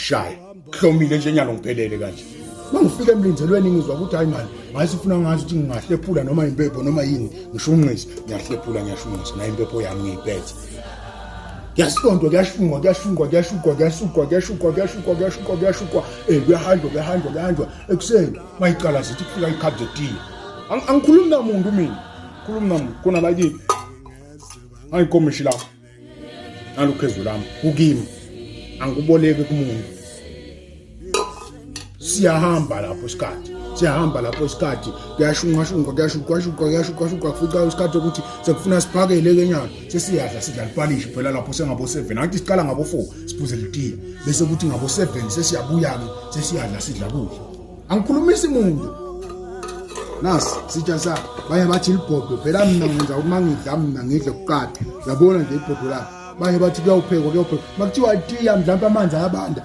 ngikushaya kuhlomile njenyalo ngiphelele kanje mangifika emlinzelweni ngizwa ukuthi hayi manje ngasifuna ngazi ukuthi ngingahlephula noma impepho noma yini ngishunqise ngiyahlephula ngiyashunqisa nayo impepho yami ngiyiphethe Yasonto kuyashungwa kuyahanjwa ekuseni mayiqala sithi kufika ikhadi etiya angikhulumi namuntu mina khuluma namuntu khona la kimi ayikomishi la alukhezu lami ukimi angiboleke kumuntu siyahamba lapho isikhathi kuyashungwa kufika isikhathi ukuthi sekufuna siphakele kenyana sesiyadla sidla lipalishi phela lapho sengabo 7 athi siqala ngabo 4 siphuze litiya bese kuthi ngabo 7 sesiyabuya ke sesiyadla sidla kudla angikhulumisi umuntu nasi sitsha sa baye bathi libhodo phela mina ngenza uma ngidle kuqatha yabona nje ibhodo la baye bathi kuyawuphekwa makuthiwa itiya mhlawumbe amanzi ayabanda